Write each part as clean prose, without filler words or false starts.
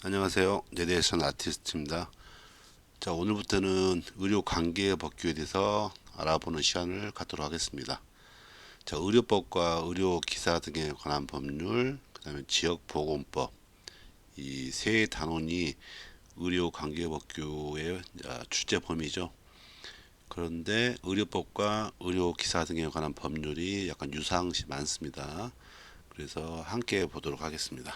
안녕하세요. 내레이션 아티스트입니다. 자, 오늘부터는 의료 관계 법규에 대해서 알아보는 시간을 갖도록 하겠습니다. 자, 의료법과 의료 기사 등에 관한 법률, 그다음에 지역보건법, 이 세 단원이 의료 관계 법규의 출제 범위죠. 그런데 의료법과 의료 기사 등에 관한 법률이 약간 유사한 것이 많습니다. 그래서 함께 보도록 하겠습니다.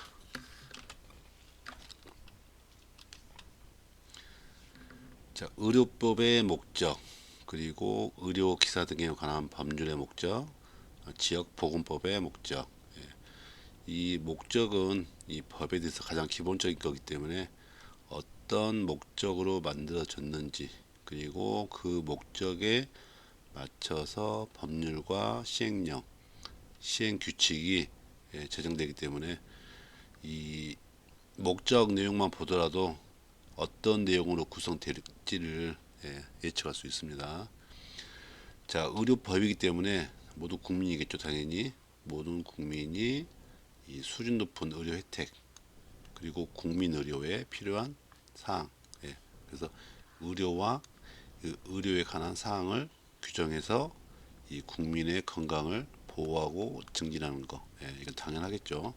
자, 의료법의 목적, 그리고 의료 기사 등에 관한 법률의 목적, 지역보건법의 목적. 이 목적은 이 법에 대해서 가장 기본적인 거기 때문에 어떤 목적으로 만들어졌는지, 그리고 그 목적에 맞춰서 법률과 시행령, 시행 규칙이 제정되기 때문에 이 목적 내용만 보더라도 어떤 내용으로 구성될지를 예측할 수 있습니다. 자, 의료법이기 때문에 모든 국민이겠죠, 당연히. 모든 국민이 이 수준 높은 의료 혜택, 그리고 국민 의료에 필요한 사항. 그래서 의료와 그 의료에 관한 사항을 규정해서 이 국민의 건강을 보호하고 증진하는 거. 이건 당연하겠죠.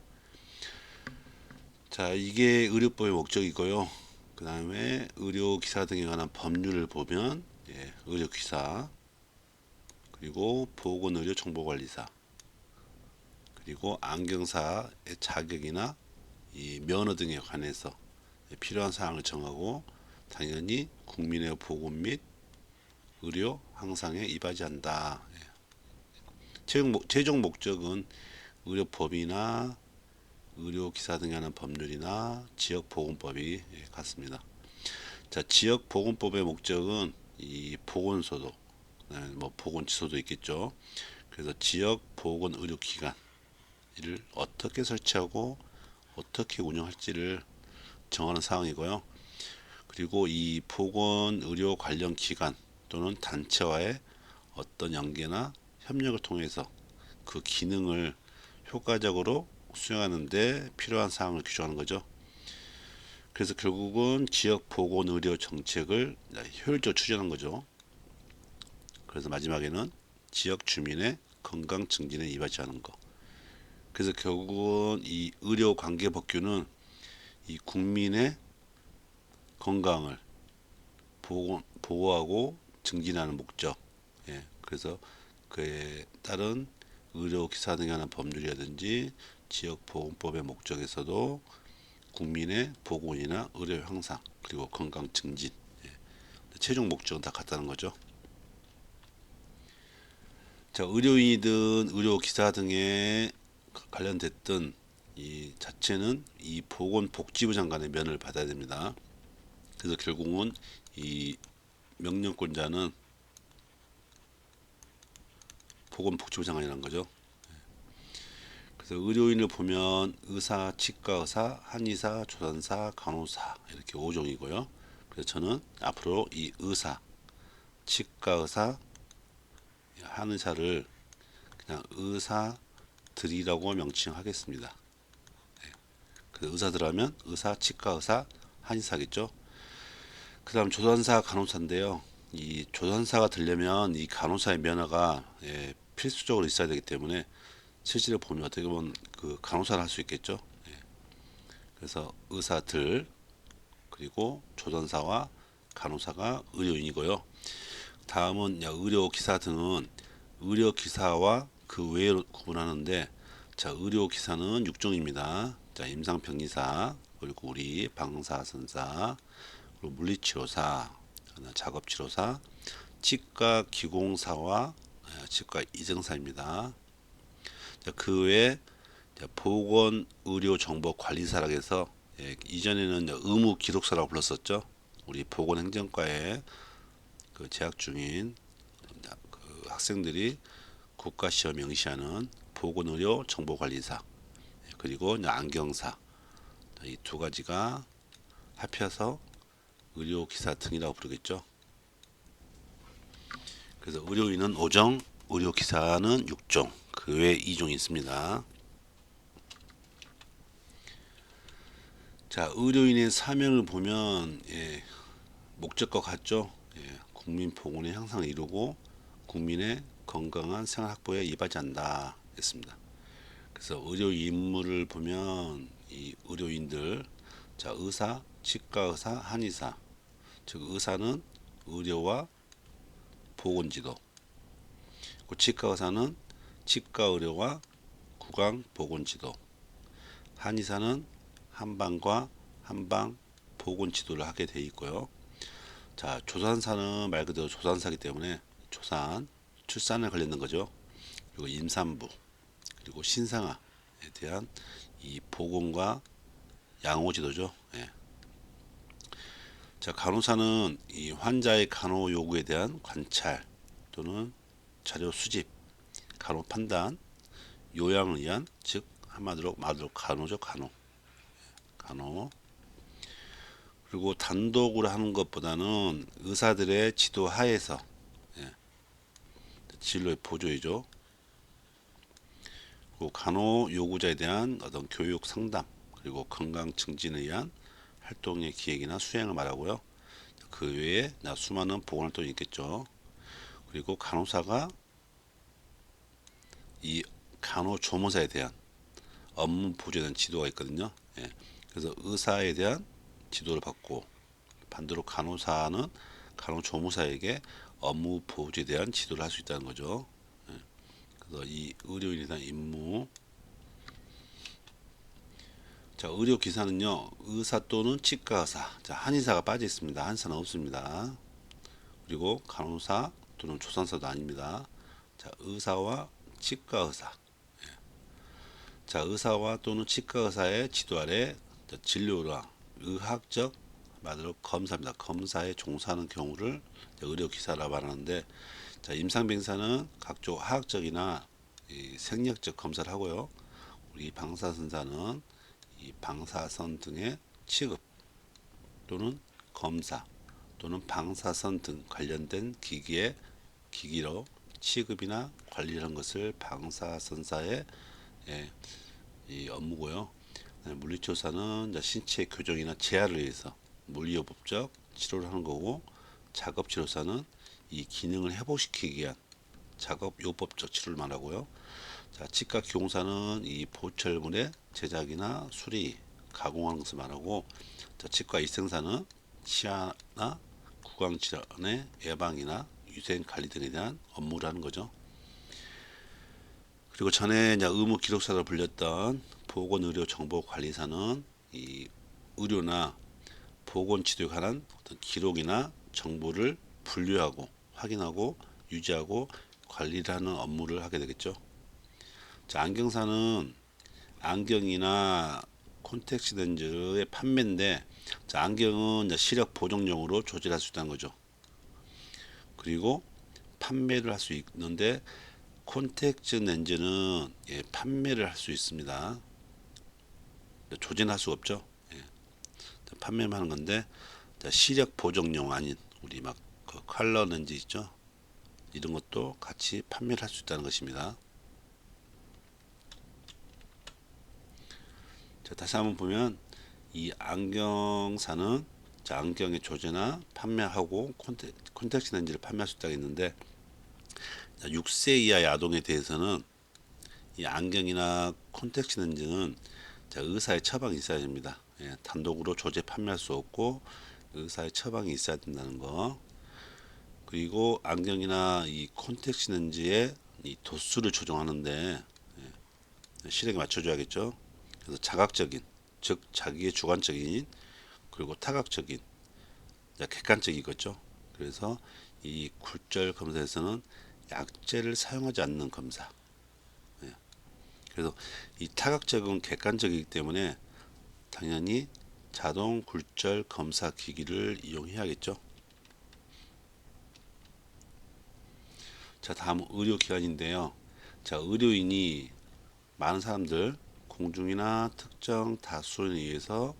자, 이게 의료법의 목적이고요. 그 다음에 의료기사 등에 관한 법률을 보면, 의료기사, 그리고 보건의료정보관리사, 그리고 안경사의 자격이나 이 면허 등에 관해서 필요한 사항을 정하고, 당연히 국민의 보건 및 의료 향상에 이바지한다. 최종 목적은 의료법이나 의료기사 등에 관한 법률이나 지역보건법이 같습니다. 자, 지역보건법의 목적은 이 보건소도, 뭐 보건치소도 있겠죠. 그래서 지역보건의료기관 이를 어떻게 설치하고 어떻게 운영할지를 정하는 사항이고요. 그리고 이 보건의료 관련 기관 또는 단체와의 어떤 연계나 협력을 통해서 그 기능을 효과적으로 수행하는 데 필요한 사항을 규정하는 거죠. 그래서 결국은 지역 보건의료 정책을 효율적으로 추진하는 거죠. 그래서 마지막에는 지역 주민의 건강 증진에 이바지하는 거. 그래서 결국은 이 의료 관계 법규는 이 국민의 건강을 보호하고 증진하는 목적. 그래서 그에 따른 의료 기사 등에 관한 법률이라든지 지역 보건법의 목적에서도 국민의 보건이나 의료 향상, 그리고 건강 증진, 최종 목적은 다 같다는 거죠. 자, 의료인이든 의료 기사 등에 관련됐던 이 자체는 이 보건복지부 장관의 면을 받아야 됩니다. 그래서 결국은 이 명령권자는 보건복지부 장관이라는 거죠. 그래서 의료인을 보면 의사, 치과의사, 한의사, 조산사, 간호사 이렇게 5종이고요. 그래서 저는 앞으로 이 의사, 치과의사, 한의사를 그냥 의사들이라고 명칭하겠습니다. 그래서 의사들 하면 의사, 치과의사, 한의사겠죠. 그 다음 조산사, 간호사인데요. 이 조산사가 되려면 이 간호사의 면허가 필수적으로 있어야 되기 때문에 실제로 보면 어떻게 보면 그 간호사를 할 수 있겠죠. 그래서 의사들, 그리고 조전사와 간호사가 의료인이고요. 다음은 의료기사 등은 의료기사와 그 외로 구분하는데, 자, 의료기사는 6종입니다. 자, 임상병리사, 그리고 우리 방사선사, 그리고 물리치료사, 작업치료사, 치과기공사와 치과 이정사입니다. 자, 그 외에 보건의료정보관리사라고 해서, 이전에는 의무 기록사라고 불렀었죠. 우리 보건행정과에 그 재학 중인 그 학생들이 국가시험 명시하는 보건의료정보관리사, 그리고 안경사, 이 두 가지가 합해서 의료기사 등이라고 부르겠죠. 그래서 의료인은 5종, 의료기사는 6종, 그 외에 2종이 있습니다. 자, 의료인의 사명을 보면 목적과 같죠. 국민 보건의 향상을 이루고 국민의 건강한 생활 확보에 이바지한다 했습니다. 그래서 의료 임무를 보면 이 의료인들, 자, 의사, 치과 의사, 한의사, 즉 의사는 의료와 보건지도, 그 치과 의사는 치과 의료와 구강 보건지도, 한의사는 한방과 한방 보건지도를 하게 돼 있고요. 자, 조산사는 말 그대로 조산사기 때문에 조산, 출산에 관련된 거죠. 그리고 임산부, 그리고 신생아에 대한 이 보건과 양호 지도죠. 자, 간호사는 이 환자의 간호 요구에 대한 관찰 또는 자료 수집, 간호 판단, 요양을 위한, 즉 한마디로 말로 간호죠. 간호. 그리고 단독으로 하는 것보다는 의사들의 지도 하에서 진료의 보조이죠. 그리고 간호 요구자에 대한 어떤 교육 상담, 그리고 건강 증진에 의한 활동의 기획이나 수행을 말하고요. 그 외에 수많은 보건 활동이 있겠죠. 그리고 간호사가 이 간호조무사에 대한 업무 보조에 대한 지도가 있거든요. 그래서 의사에 대한 지도를 받고 반대로 간호사는 간호조무사에게 업무 보조에 대한 지도를 할 수 있다는 거죠. 그래서 이 의료인에 대한 임무. 자, 의료 기사는요, 의사 또는 치과 의사, 자, 한의사가 빠져 있습니다. 한의사는 없습니다. 그리고 간호사 또는 조산사도 아닙니다. 자, 의사와 치과 의사. 자, 의사와 또는 치과 의사의 지도 아래 진료랑 의학적 말로 검사입니다. 검사에 종사하는 경우를 의료 기사라고 말하는데, 자, 임상병사는 각종 화학적이나 생리학적 검사를 하고요. 우리 방사선사는 이 방사선 등의 취급 또는 검사 또는 방사선 등 관련된 기기로 취급이나 관리하는 것을 방사선사의 이 업무고요. 물리치료사는 신체 교정이나 재활을 위해서 물리요법적 치료를 하는 거고, 작업치료사는 이 기능을 회복시키기 위한 작업요법적 치료를 말하고요. 자, 치과 기공사는 이 보철물의 제작이나 수리, 가공하는 것을 말하고, 자, 치과 위생사는 치아나 구강 질환의 예방이나 위생 관리 등에 대한 업무를 하는 거죠. 그리고 전에 이제 의무 기록사로 불렸던 보건의료정보관리사는 이 의료나 보건 지도에 관한 어떤 기록이나 정보를 분류하고 확인하고 유지하고 관리를 하는 업무를 하게 되겠죠. 자, 안경사는 안경이나 콘택트 렌즈의 판매인데, 자, 안경은 이제 시력 보정용으로 조절할 수 있다는 거죠. 그리고 판매를 할 수 있는데 콘택트 렌즈는 판매를 할 수 있습니다. 조진할 수 없죠. 판매만 하는 건데, 자, 시력 보정용 아닌 우리 막 그 컬러 렌즈 있죠. 이런 것도 같이 판매를 할 수 있다는 것입니다. 자, 다시 한번 보면 이 안경사는 자, 안경의 조제나 판매하고 콘택트 렌즈를 판매할 수 있다고 했는데, 6세 이하의 아동에 대해서는 이 안경이나 콘택트 렌즈는 자, 의사의 처방이 있어야 됩니다. 단독으로 조제 판매할 수 없고 의사의 처방이 있어야 된다는 거. 그리고 안경이나 이 콘택트 렌즈의 이 도수를 조정하는데 시력에 맞춰줘야겠죠. 그래서 자각적인, 즉 자기의 주관적인, 그리고 타각적인, 객관적이겠죠. 그래서 이 굴절 검사에서는 약제를 사용하지 않는 검사. 그래서 이 타각적은 객관적이기 때문에 당연히 자동 굴절 검사 기기를 이용해야겠죠. 자, 다음 의료기관인데요. 자, 의료인이 많은 사람들, 공중이나 특정 다수에 의해서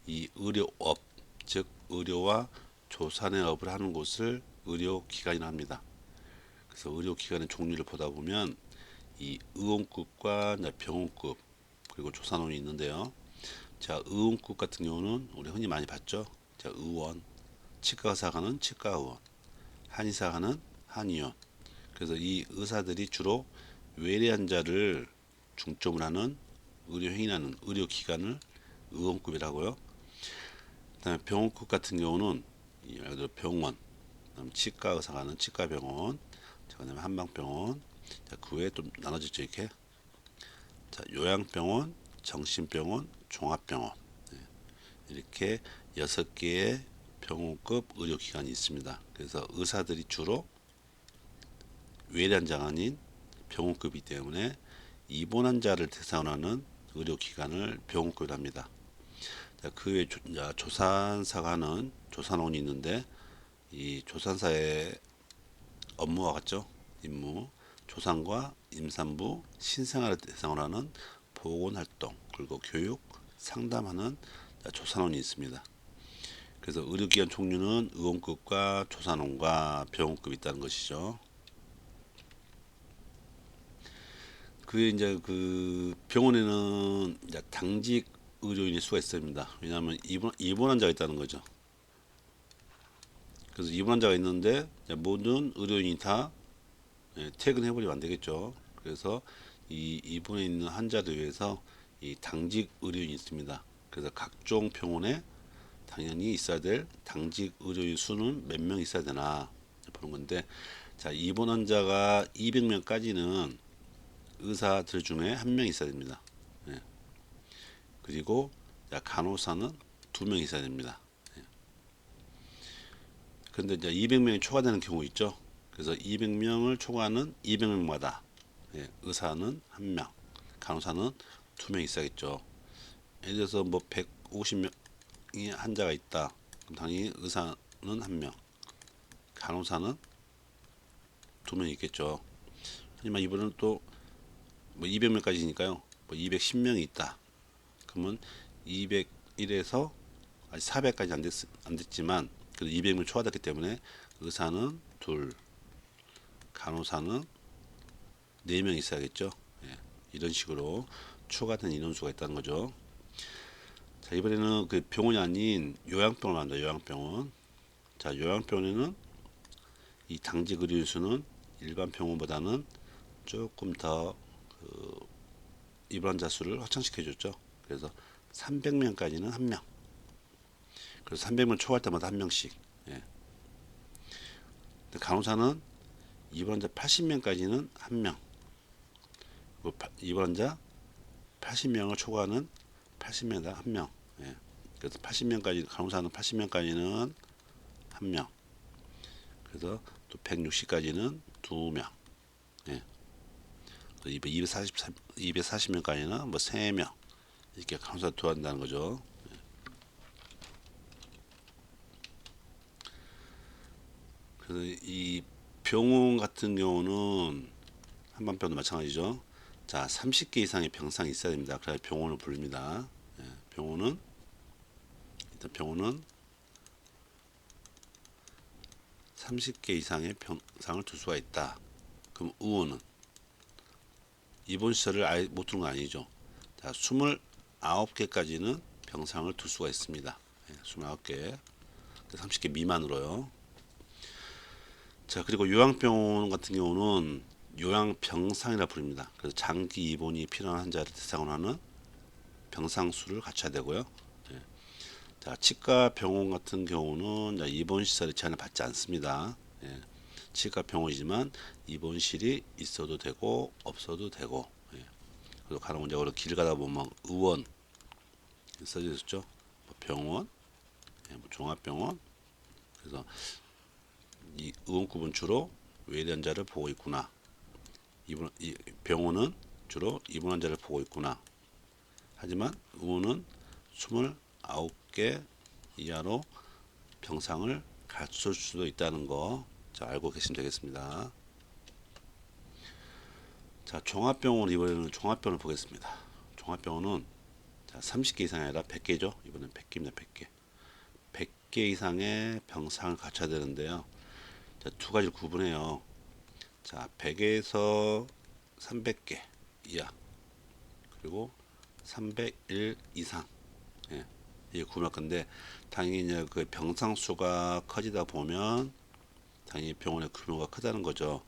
이 의료업, 즉 의료와 조산의 업을 하는 곳을 의료기관이라 합니다. 그래서 의료기관의 종류를 보다 보면 이 의원급과 병원급 그리고 조산원이 있는데요. 자, 의원급 같은 경우는 우리 흔히 많이 봤죠. 자, 의원, 치과 의사가는 치과 의원, 한의사가는 한의원. 그래서 이 의사들이 주로 외래 환자를 중점을 하는 의료 행위하는 의료기관을 의원급이라고요. 그다음에 병원급 같은 경우는 예를 들어 병원, 그다음 치과 의사가는 치과병원, 자, 그다음에 한방병원. 자, 그 외에 좀 나눠졌죠 이렇게. 자, 요양병원, 정신병원, 종합병원. 이렇게 6개의 병원급 의료기관이 있습니다. 그래서 의사들이 주로 외래 환자가 아닌 병원급이기 때문에 입원 환자를 대상으로 하는 의료기관을 병원급이라 합니다. 자, 그 외에 조산사가 하는 조산원이 있는데 이 조산사의 업무와 같죠. 임무, 조산과 임산부, 신생아를 대상으로 하는 보건활동, 그리고 교육, 상담하는 조산원이 있습니다. 그래서 의료기관 종류는 의원급과 조산원과 병원급이 있다는 것이죠. 그 이제 그 병원에는 이제 당직 의료인일 수가 있습니다. 왜냐하면 입원 환자가 있다는 거죠. 그래서 입원 환자가 있는데 모든 의료인이 다 퇴근해버리면 안 되겠죠. 그래서 이 입원해 있는 환자를 위해서 이 당직 의료인이 있습니다. 그래서 각종 병원에 당연히 있어야 될 당직 의료인 수는 몇 명 있어야 되나 보는 건데, 자, 입원 환자가 200명까지는 의사들 중에 한 명 있어야 됩니다. 예. 그리고 간호사는 2명 있어야 됩니다. 예. 그런데 이제 200명이 초과되는 경우 있죠. 그래서 200명을 초과하는 200명마다 의사는 1명, 간호사는 2명 있어야겠죠. 예를 들어서 뭐 150명이 환자가 있다. 그럼 당연히 의사는 1명, 간호사는 2명 있겠죠. 하지만 이번에는 또 뭐 200명까지니까요. 뭐 210명이 있다. 그러면 201에서 아직 400까지 안 됐지만 그래도 200명 초과됐기 때문에 의사는 둘, 간호사는 4명 있어야겠죠. 예, 이런 식으로 추가된 인원수가 있다는 거죠. 자, 이번에는 그 병원이 아닌 요양병을 만든다. 요양병원. 자, 요양병원에는 이 당직 의료인 수는 일반 병원보다는 조금 더 입원 환자 수를 확장시켜 줬죠. 그래서 300명까지는 1명. 그래서 300명 초과할 때마다 1명씩. 예. 간호사는 입원 환자 80명까지는 1명. 입원 환자 80명을 초과하는 80명당 1명. 예. 그래서 80명까지 간호사는 80명까지는 1명. 그래서 또 160까지는 2명. 예. 240명까지는 뭐 3명. 이렇게 간호사 도와준다는 거죠. 그래서 이 병원 같은 경우는 한방병도 마찬가지죠. 자, 30개 이상의 병상이 있어야 됩니다. 그래야 병원을 부릅니다. 예, 병원은 일단 병원은 30개 이상의 병상을 둘 수가 있다. 그럼 의원은 입원 시설을 아예 못 두는 건 아니죠. 자, 29개까지는 병상을 둘 수가 있습니다. 29개, 30개 미만으로요. 자, 그리고 요양병원 같은 경우는 요양병상이라 부릅니다. 그래서 장기 입원이 필요한 환자를 대상으로 하는 병상 수를 갖춰야 되고요. 예. 자, 치과 병원 같은 경우는 입원 시설의 제한을 받지 않습니다. 예. 치과 병원이지만 입원실이 있어도 되고 없어도 되고. 예. 그리고 간혹적으로 길 가다 보면 의원 써져 있었죠. 뭐 병원, 뭐 종합병원. 그래서 이 의원급은 주로 외래 환자를 보고 있구나. 이 병원은 주로 입원 환자를 보고 있구나. 하지만 의원은 29개 이하로 병상을 갖출 수도 있다는 거 알고 계시면 되겠습니다. 자, 종합병원 이번에는 종합병원을 보겠습니다. 종합병원은 30개 이상이 아니라 100개죠. 이번엔 100개입니다. 100개. 100개 이상의 병상을 갖춰야 되는데요. 자, 두 가지를 구분해요. 자, 100에서 300개 이하, 그리고 301 이상. 구분할 건데, 당연히 이제 그 병상 수가 커지다 보면 당연히 병원의 규모가 크다는 거죠.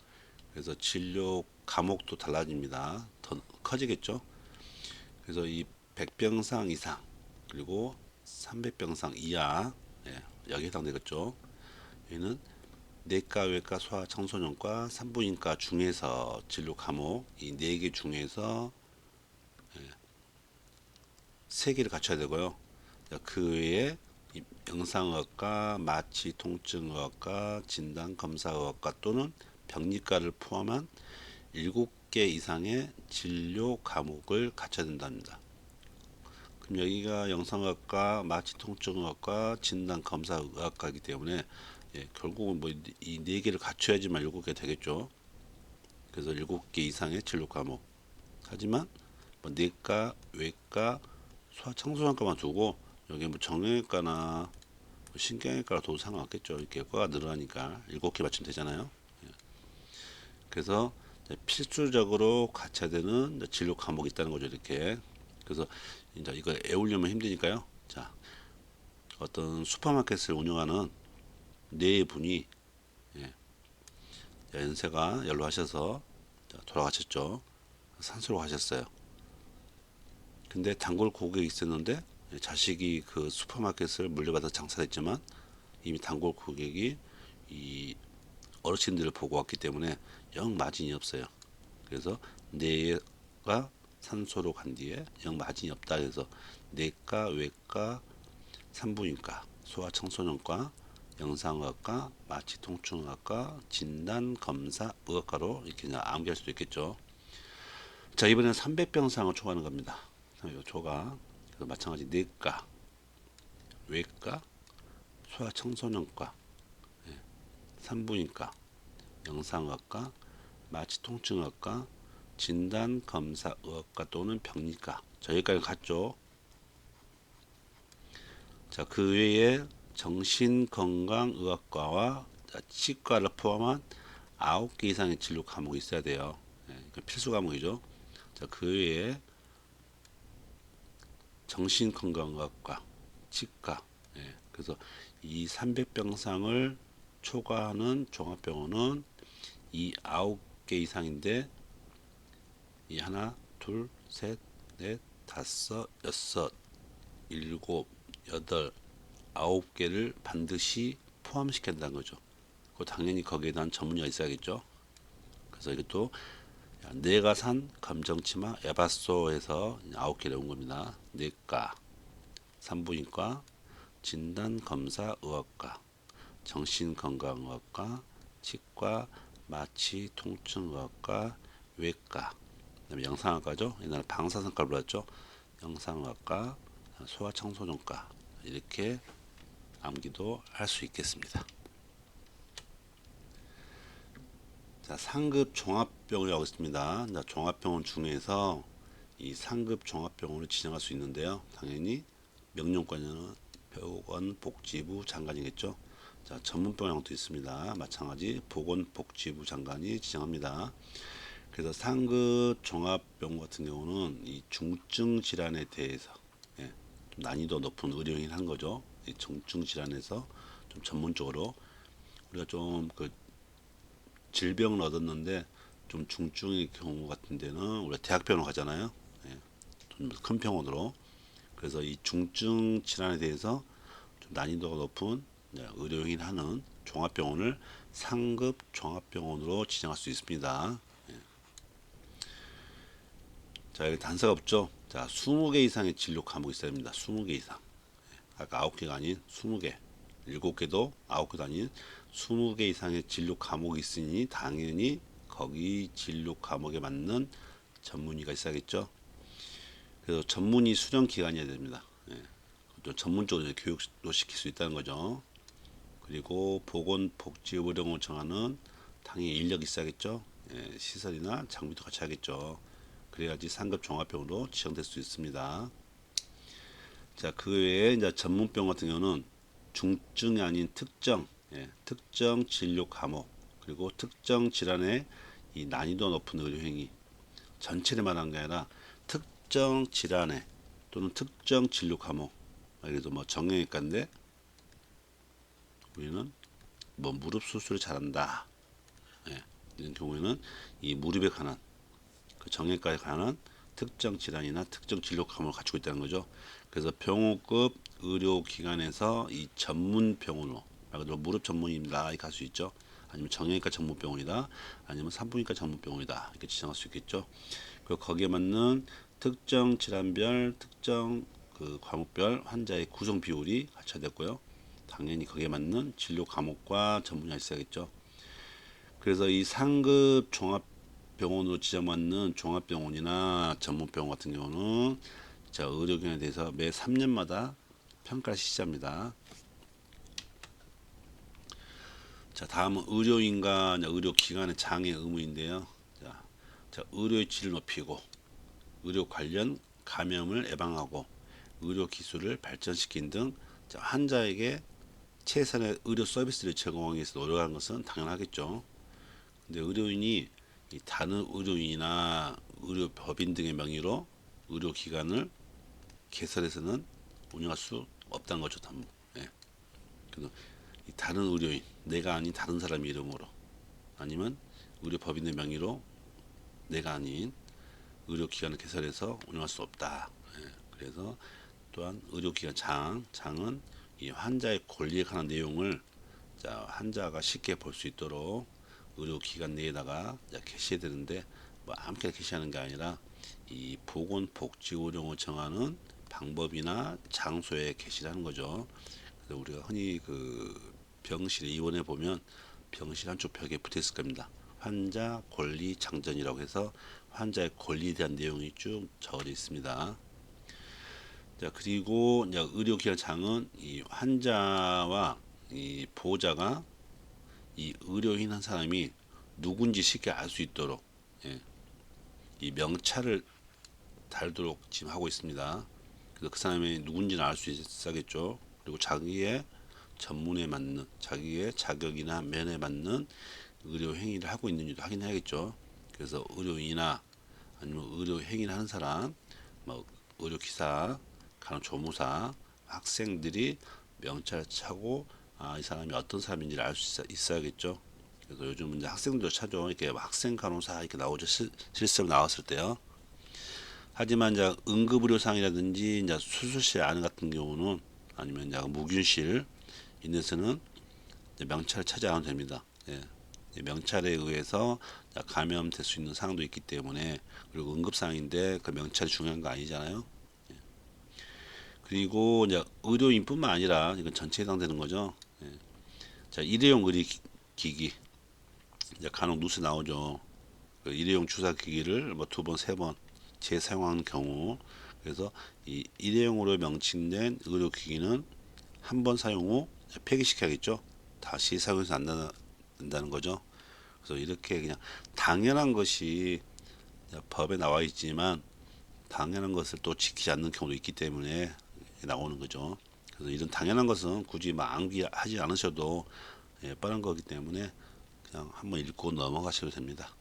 그래서 진료 과목도 달라집니다. 더 커지겠죠. 그래서 이 100병상 이상 그리고 300병상 이하, 예, 여기 해당되겠죠. 여기는 내과, 외과, 소아, 청소년과, 산부인과 중에서 진료 과목 이 네 개 중에서 세 개를 갖춰야 되고요. 그 외에 영상의학과, 마취 통증의학과, 진단 검사의학과 또는 병리과를 포함한 7개 이상의 진료 과목을 갖춰야 된답니다. 그럼 여기가 영상의학과, 마취 통증의학과, 진단 검사의학과이기 때문에 결국은 뭐 이 네 개를 갖춰야지만 7개 되겠죠. 그래서 7개 이상의 진료 과목. 하지만 뭐 내과, 외과, 소아 청소년과만 두고 여기 뭐 정형외과나 뭐 신경외과라 도 상관없겠죠. 이렇게 과가 늘어나니까 7개 맞추면 되잖아요. 그래서 필수적으로 갖춰야 되는 진료 과목이 있다는 거죠. 이렇게. 그래서 이제 이거 외우려면 힘드니까요. 자, 어떤 슈퍼마켓을 운영하는 네 분이 연세가 연로하셔서 돌아가셨죠. 산소로 가셨어요. 근데 단골 고객이 있었는데 자식이 그 슈퍼마켓을 물려받아 장사했지만 이미 단골 고객이 이 어르신들을 보고 왔기 때문에 영 마진이 없어요. 그래서 내가 산소로 간 뒤에 영 마진이 없다 해서 내과, 외과, 산부인과, 소아청소년과, 영상의학과, 마취통증의학과, 진단검사 의학과로 이렇게 암기할 수도 있겠죠. 자, 이번에는 300병상을 초과하는 겁니다. 초과. 그래서 마찬가지 내과, 외과, 소아청소년과, 산부인과, 영상의학과, 마취통증의학과, 진단검사의학과 또는 병리과. 저기까지 갔죠. 자, 그 외에 정신건강의학과와 치과를 포함한 9개 이상의 진료 과목이 있어야 돼요. 필수 과목이죠. 자, 그 외에 정신건강의학과, 치과. 그래서 이 300병상을 초과하는 종합병원은 이 9개 이상인데 이 하나, 둘, 셋, 넷, 다섯, 여섯, 일곱, 여덟, 9개를 반드시 포함시켜야 된다는 거죠. 당연히 거기에 대한 전문의가 있어야겠죠. 그래서 이것도 내가 산 검정치마 에바소에서 9개 내온 겁니다. 내과, 산부인과, 진단검사의학과, 정신건강의학과, 치과, 마취, 통증의학과, 외과, 그다음에 영상학과죠. 옛날에 방사선과를 불렀죠. 영상학과, 소아청소년과 이렇게 암기도 할 수 있겠습니다. 자, 상급 종합병원이라고 있습니다. 자, 종합병원 중에서 이 상급 종합병원을 지정할 수 있는데요. 당연히 명령권은 보건복지부 장관이겠죠. 자, 전문병원도 있습니다. 마찬가지 보건복지부 장관이 지정합니다. 그래서 상급 종합병원 같은 경우는 이 중증 질환에 대해서 좀 난이도 높은 의료인 한 거죠. 이 중증 질환에서 좀 전문적으로 우리가 좀 그 질병을 얻었는데 좀 중증의 경우 같은 데는 우리가 대학병원 가잖아요. 좀 큰 병원으로. 그래서 이 중증 질환에 대해서 좀 난이도가 높은 의료인 하는 종합병원을 상급 종합병원으로 지정할 수 있습니다. 자, 여기 단서가 없죠. 자, 20개 이상의 진료 과목이 있어야 됩니다. 20개 이상. 아까 9개가 아닌 20개. 7개도 9개도 아닌 20개 이상의 진료 과목이 있으니 당연히 거기 진료 과목에 맞는 전문의가 있어야겠죠. 그래서 전문의 수련 기간이어야 됩니다. 또 전문적으로 교육도 시킬 수 있다는 거죠. 그리고 보건복지의료원을 정하는 당연히 인력이 있어야겠죠. 시설이나 장비도 같이 하겠죠. 그래야지 상급 종합병원으로 지정될 수 있습니다. 자, 그 외에 이제 전문병 같은 경우는 중증이 아닌 특정 진료 과목 그리고 특정 질환의 이 난이도 높은 의료 행위 전체를 말하는 게 아니라 특정 질환에 또는 특정 진료 과목 그래도 뭐 정형외과인데 우리는 뭐 무릎 수술을 잘한다. 예, 이런 경우에는 이 무릎에 관한 그 정형외과에 관한 특정 질환이나 특정 진료 과목을 갖추고 있다는 거죠. 그래서 병원급 의료기관에서 이 전문 병원으로, 말 그대로 무릎 전문입니다 이렇게 할 수 있죠. 아니면 정형외과 전문병원이다, 아니면 산부인과 전문병원이다 이렇게 지정할 수 있겠죠. 그리고 거기에 맞는 특정 질환별, 특정 그 과목별 환자의 구성 비율이 갖춰졌고요. 당연히 거기에 맞는 진료 과목과 전문의가 있어야겠죠. 그래서 이 상급 종합병원으로 지정받는 종합병원이나 전문병원 같은 경우는 자, 의료기관에 대해서 매 3년마다 평가를 실시합니다. 자, 다음은 의료인과 의료기관의 장애 의무인데요. 자, 의료의 질을 높이고 의료 관련 감염을 예방하고 의료 기술을 발전시킨 등 자, 환자에게 최선의 의료 서비스를 제공하기 위해서 노력하는 것은 당연하겠죠. 근데 의료인이 이 다른 의료인이나 의료법인 등의 명의로 의료기관을 개설해서는 운영할 수 없다는 거죠. 예. 그래서 이 다른 의료인, 내가 아닌 다른 사람 이름으로 아니면 의료법인의 명의로 내가 아닌 의료기관을 개설해서 운영할 수 없다. 예. 그래서 또한 의료기관 장은 이 환자의 권리에 관한 내용을 자, 환자가 쉽게 볼 수 있도록 의료기관 내에다가 게시해야 되는데 뭐 아무렇게나 게시하는 게 아니라 이 보건복지의료령을 정하는 방법이나 장소에 게시를 하는 거죠. 그래서 우리가 흔히 그 병실에 입원해 보면 병실 한쪽 벽에 붙어 있을 겁니다. 환자 권리 장전이라고 해서 환자의 권리에 대한 내용이 쭉 적어져 있습니다. 자, 그리고 이제 의료기관 장은 이 환자와 이 보호자가 이 의료인 한 사람이 누군지 쉽게 알 수 있도록 예, 이 명찰을 달도록 지금 하고 있습니다. 그래서 그 사람이 누군지는 알 수 있어야겠죠. 그리고 자기의 전문에 맞는 자기의 자격이나 면에 맞는 의료 행위를 하고 있는지도 확인해야겠죠. 그래서 의료인이나 아니면 의료 행위를 하는 사람, 뭐 의료 기사, 간호조무사, 학생들이 명찰을 차고 이 사람이 어떤 사람인지를 알 수 있어야겠죠. 그래서 요즘 이제 학생들도 차죠. 이렇게 학생 간호사 이렇게 나오죠. 실습 나왔을 때요. 하지만 이제 응급의료상이라든지 이제 수술실 안에 같은 경우는 아니면 이제 무균실 이런 데서는 명찰을 차지 않아도 됩니다. 예. 명찰에 의해서 감염될 수 있는 상황도 있기 때문에 그리고 응급상인데 그 명찰이 중요한 거 아니잖아요. 그리고 이제 의료인뿐만 아니라 이건 전체에 해당되는 거죠. 예. 자, 일회용 의료기기 이제 간혹 뉴스 나오죠. 그 일회용 주사기기를 뭐 두 번, 세 번 재사용하는 경우 그래서 이 일회용으로 명칭된 의료기기는 한 번 사용 후 폐기시켜야겠죠. 다시 사용해서 안 된다는 거죠. 그래서 이렇게 그냥 당연한 것이 법에 나와 있지만 당연한 것을 또 지키지 않는 경우도 있기 때문에 나오는 거죠. 그래서 이런 당연한 것은 굳이 막 암기하지 않으셔도 빠른 거기 때문에 그냥 한번 읽고 넘어가셔도 됩니다.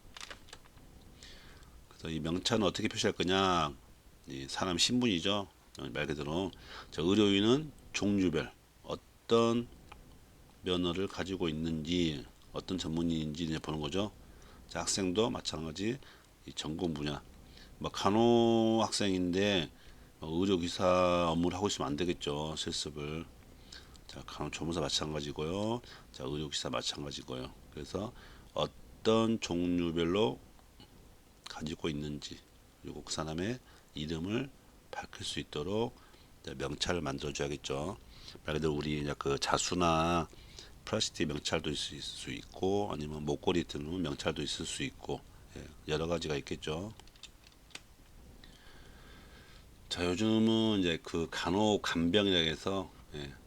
그래서 이 명찰은 어떻게 표시할 거냐? 이 사람 신분이죠. 말 그대로 자, 의료인은 종류별 어떤 면허를 가지고 있는지 어떤 전문의인지 보는 거죠. 자, 학생도 마찬가지 이 전공 분야 뭐 간호 학생인데 의료기사 업무를 하고 있으면 안 되겠죠. 실습을. 자, 간호조무사 마찬가지고요. 자, 의료기사 마찬가지고요. 그래서 어떤 종류별로 가지고 있는지 그리고 그 사람의 이름을 밝힐 수 있도록 명찰을 만들어 줘야겠죠. 말 그대로 우리 그 자수나 플라스틱 명찰도 있을 수 있고 아니면 목걸이 드는 명찰도 있을 수 있고 여러 가지가 있겠죠. 자, 요즘은 이제 그 간호 간병이라 해서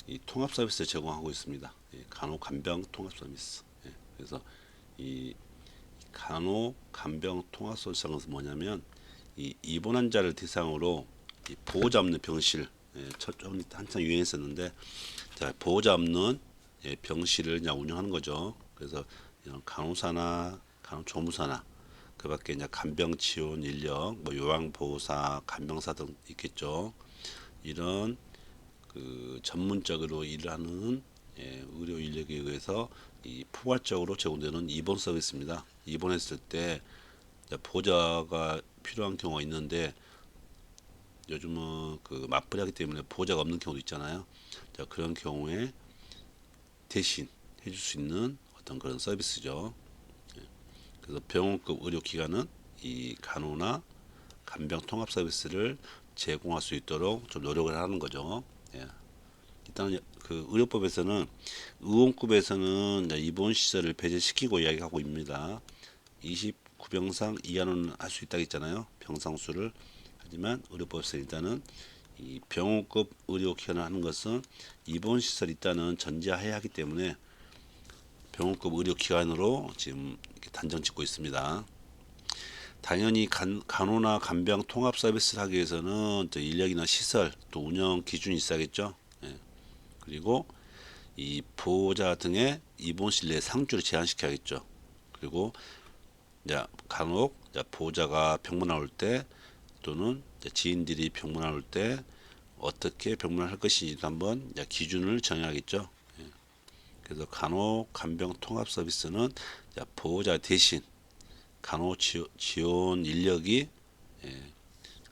이 통합 서비스를 제공하고 있습니다. 간호 간병 통합 서비스. 그래서 이 간호 간병 통합 서비스는 뭐냐면 이 입원 환자를 대상으로 이 보호자 없는 병실 한참 유행했었는데 자, 보호자 없는 병실을 그냥 운영하는 거죠. 그래서 이런 간호사나 간호조무사나 그 밖에 이제 간병 지원 인력, 뭐 요양보호사, 간병사 등 있겠죠. 이런 그 전문적으로 일을 하는 의료 인력에 의해서 이 포괄적으로 제공되는 입원 서비스입니다. 입원했을 때 보호자가 필요한 경우가 있는데 요즘은 그 맞벌이하기 때문에 보호자가 없는 경우도 있잖아요. 자, 그런 경우에 대신 해줄 수 있는 어떤 그런 서비스죠. 그래서 병원급 의료기관은 이 간호나 간병 통합 서비스를 제공할 수 있도록 좀 노력을 하는 거죠. 예. 일단 그 의료법에서는 의원급에서는 입원 시설을 배제시키고 이야기하고 있습니다. 29병상 이하는 할 수 있다고 했잖아요. 병상수를. 하지만 의료법에서 일단은 이 병원급 의료기관을 하는 것은 입원 시설이 있다는 전제하에 하기 때문에 병원급 의료기관으로 지금 단정 짓고 있습니다. 당연히 간호나 간병 통합 서비스를 하기 위해서는 또 인력이나 시설 또 운영 기준이 있어야겠죠. 예. 그리고 이 보호자 등의 입원실 내 상주를 제한시켜야겠죠. 그리고 이제 간혹 보호자가 병문안 올 때 또는 지인들이 병문안 올 때 어떻게 병문안 할 것인지도 한번 기준을 정해야겠죠. 예. 그래서 간호 간병 통합 서비스는 보호자 대신 간호 지원 인력이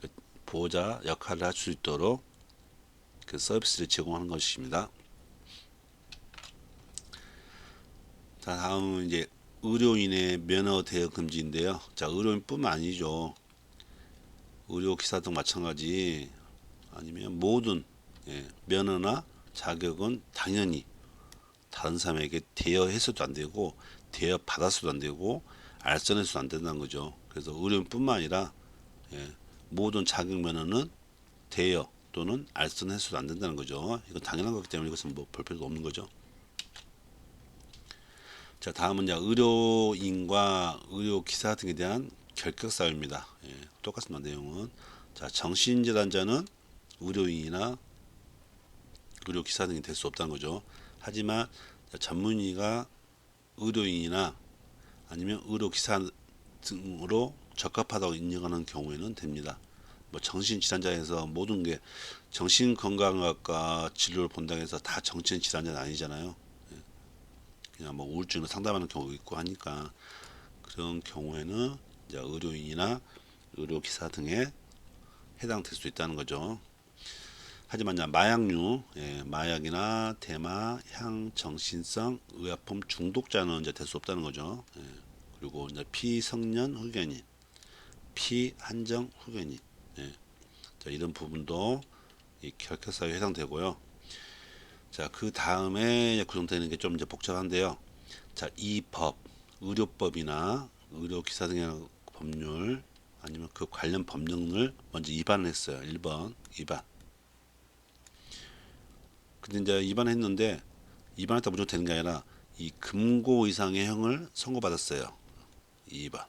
그 보호자 역할을 할 수 있도록 그 서비스를 제공하는 것입니다. 자, 다음은 이제 의료인의 면허 대여 금지인데요. 자, 의료인뿐만 아니죠. 의료 기사 등 마찬가지 아니면 모든 면허나 자격은 당연히 다른 사람에게 대여해서도 안 되고 대여 받아서도 안 되고 알선해서도 안 된다는 거죠. 그래서 의료인뿐만 아니라 모든 자격 면허는 대여 또는 알선해서도 안 된다는 거죠. 이건 당연한 거기 때문에 이것은 뭐 볼 필요도 없는 거죠. 자, 다음은 의료인과 의료기사 등에 대한 결격 사유입니다. 똑같습니다. 내용은. 자, 정신질환자는 의료인이나 의료기사 등이 될 수 없다는 거죠. 하지만 전문의가 의료인이나 아니면 의료기사 등으로 적합하다고 인정하는 경우에는 됩니다. 뭐 정신질환자에서 모든 게 정신건강학과 진료를 본다고 해서 다 정신질환자는 아니잖아요. 그냥 뭐 우울증을 상담하는 경우도 있고 하니까 그런 경우에는 이제 의료인이나 의료기사 등에 해당될 수 있다는 거죠. 하지만 마약류, 마약이나 대마, 향, 정신성 의약품 중독자는 이제 될 수 없다는 거죠. 그리고 이제 피성년 후견인, 피한정 후견인, 자, 이런 부분도 이 결격 사유에 해당되고요. 자, 그 다음에 구성되는 게 좀 이제 복잡한데요. 자, 이 법, 의료법이나 의료기사 등의 법률 아니면 그 관련 법령을 먼저 위반을 했어요. 1번 위반. 근데 이제 위반했는데 위반했다 무조건 되는 게 아니라 이 금고 이상의 형을 선고받았어요. 2번.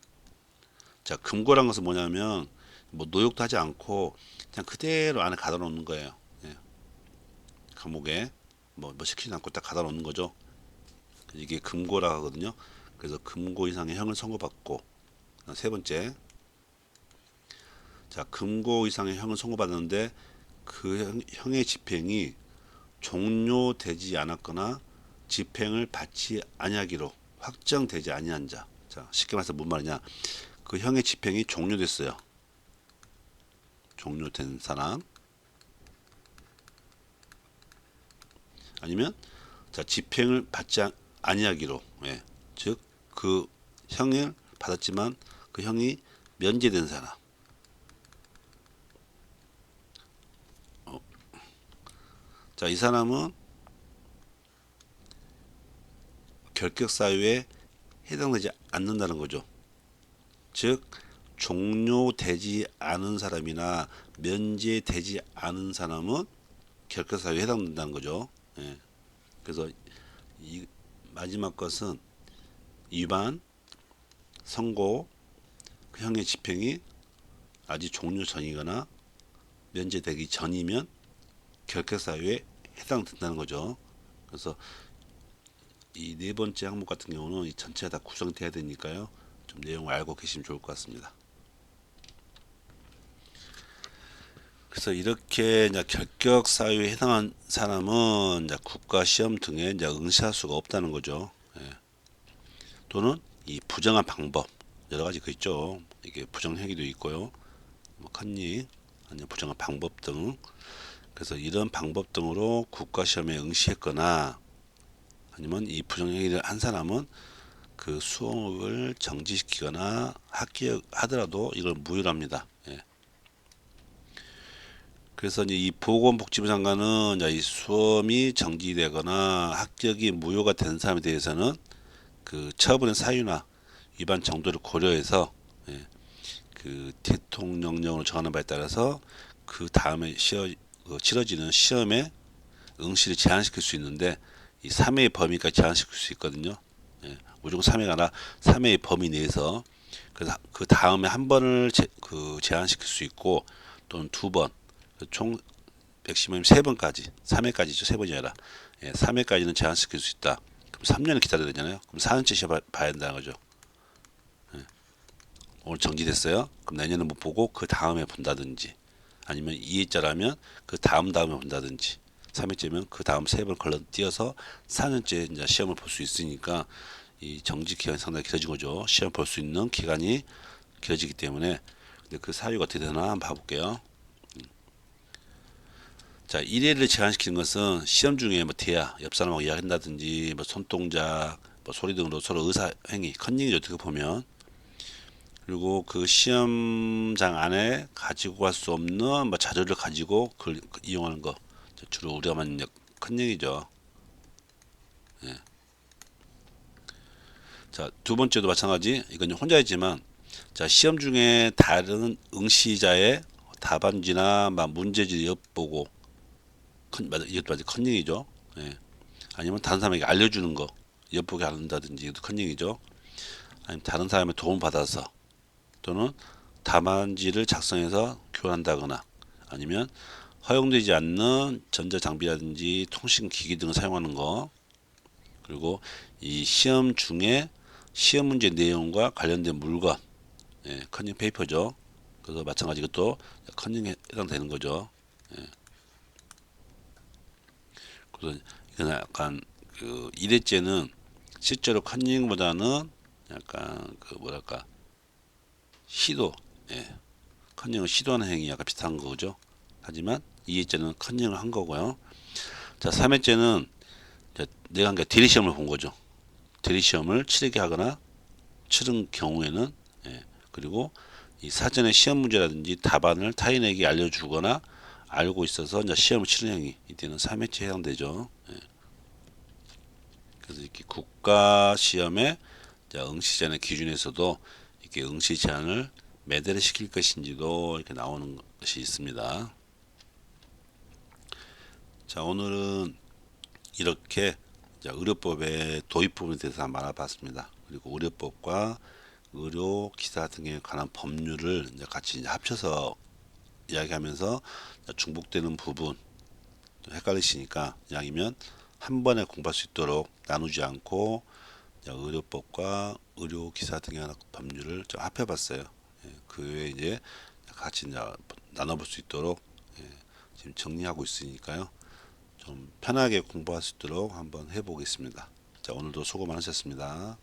자, 금고란 것은 뭐냐면 뭐 노역도 하지 않고 그냥 그대로 안에 가둬 놓는 거예요. 감옥에 뭐 시키지 않고 딱 가둬 놓는 거죠. 이게 금고라 하거든요. 그래서 금고 이상의 형을 선고받고 세 번째, 자, 금고 이상의 형을 선고받았는데 그 형의 집행이 종료되지 않았거나 집행을 받지 아니하기로 확정되지 아니한 자. 자, 쉽게 말해서 뭔 말이냐? 그 형의 집행이 종료됐어요. 종료된 사람. 아니면 자, 집행을 받지 아니하기로. 즉 그 형을 받았지만 그 형이 면제된 사람. 자, 이 사람은 결격 사유에 해당되지 않는다는 거죠. 즉 종료되지 않은 사람이나 면제되지 않은 사람은 결격 사유에 해당된다는 거죠. 그래서 이 마지막 것은 위반, 선고, 그 형의 집행이 아직 종료 전이거나 면제되기 전이면 결격 사유에 해당된다는 거죠. 그래서 이 네 번째 항목 같은 경우는 이 전체가 다 구성돼야 되니까요. 좀 내용을 알고 계시면 좋을 것 같습니다. 그래서 이렇게 이제 결격 사유에 해당한 사람은 이제 국가 시험 등에 이제 응시할 수가 없다는 거죠. 예. 또는 이 부정한 방법 여러 가지 그 있죠. 이게 부정 행위도 있고요. 뭐 컨닝 아니면 부정한 방법 등. 그래서 이런 방법 등으로 국가 시험에 응시했거나 아니면 이 부정 행위를 한 사람은 그 수업을 정지시키거나 합격하더라도 이걸 무효로 합니다. 예. 그래서 이제 이 보건복지부 장관은 이제 이 수험이 정지되거나 합격이 무효가 된 사람에 대해서는 그 처분의 사유나 위반 정도를 고려해서 예, 그 대통령령으로 정하는 바에 따라서 그 다음에 치러지는 시험에 응시를 제한시킬 수 있는데 이 3회의 범위까지 제한시킬 수 있거든요. 예, 무조건 3회가 아니라 3회의 범위 내에서 그래서 그 다음에 한 번을 제한시킬 수 있고 또는 두 번, 총 맥시멈 3번까지 3회까지죠. 3번이 아니라 3회까지는 제한시킬 수 있다. 그럼 3년을 기다려야 되잖아요. 그럼 4년째 시험 봐야 된다는 거죠. 오늘 정지됐어요. 그럼 내년에 못 보고 그 다음에 본다든지 아니면 2회째라면 그 다음에 본다든지 3회째면 그 다음 3번 걸러 뛰어서 4년째 이제 시험을 볼 수 있으니까 이 정지 기간이 상당히 길어진 거죠. 시험 볼 수 있는 기간이 길어지기 때문에. 근데 그 사유가 어떻게 되나 한번 봐볼게요. 자, 1회를 제한시키는 것은 시험 중에 뭐 대화, 옆 사람하고 이야기한다든지 뭐 손동작, 뭐 소리 등으로 서로 의사 행위, 컨닝이죠. 어떻게 보면. 그리고 그 시험장 안에 가지고 갈 수 없는 뭐 자료를 가지고 그걸 이용하는 거 주로 우리가 말하는 컨닝이죠. 예. 자, 두 번째도 마찬가지. 이건 혼자 있지만 자, 시험 중에 다른 응시자의 답안지나 막 문제지를 엿보고 이것도 아직 컨닝이죠. 예. 아니면 다른 사람에게 알려주는 거 엿보게 한다든지 이것도 컨닝이죠. 아니면 다른 사람의 도움 받아서 또는 답안지를 작성해서 교환한다거나 아니면 허용되지 않는 전자장비라든지 통신기기 등을 사용하는 거 그리고 이 시험 중에 시험 문제 내용과 관련된 물건 컨닝 페이퍼죠. 그래서 마찬가지 이것도 컨닝에 해당되는 거죠. 예. 그래서 이건 약간 그 1회째는 실제로 컨닝보다는 약간 그 뭐랄까 시도 컨닝을 시도하는 행위 약간 비슷한 거죠. 하지만 2회째는 컨닝을 한 거고요. 자, 3회째는 내가 한 게 대리 시험을 본 거죠. 대리 시험을 치르게 하거나 치른 경우에는 그리고 이 사전에 시험 문제라든지 답안을 타인에게 알려주거나 알고 있어서 이제 시험을 치르는 행위 이때는 3회째 해당되죠. 그래서 이렇게 국가 시험에 응시 제한의 기준에서도 이렇게 응시 제한을 매대를 시킬 것인지도 이렇게 나오는 것이 있습니다. 자, 오늘은 이렇게 의료법의 도입 부분에 대해서 한번 알아봤습니다. 그리고 의료법과 의료 기사 등에 관한 법률을 이제 같이 이제 합쳐서 이야기하면서 중복되는 부분 헷갈리시니까 이왕이면 한 번에 공부할 수 있도록 나누지 않고 의료법과 의료 기사 등에 관한 법률을 좀 합해봤어요. 그 외에 이제 같이 이제 나눠볼 수 있도록 지금 정리하고 있으니까요. 좀 편하게 공부할 수 있도록 한번 해보겠습니다. 자, 오늘도 수고 많으셨습니다.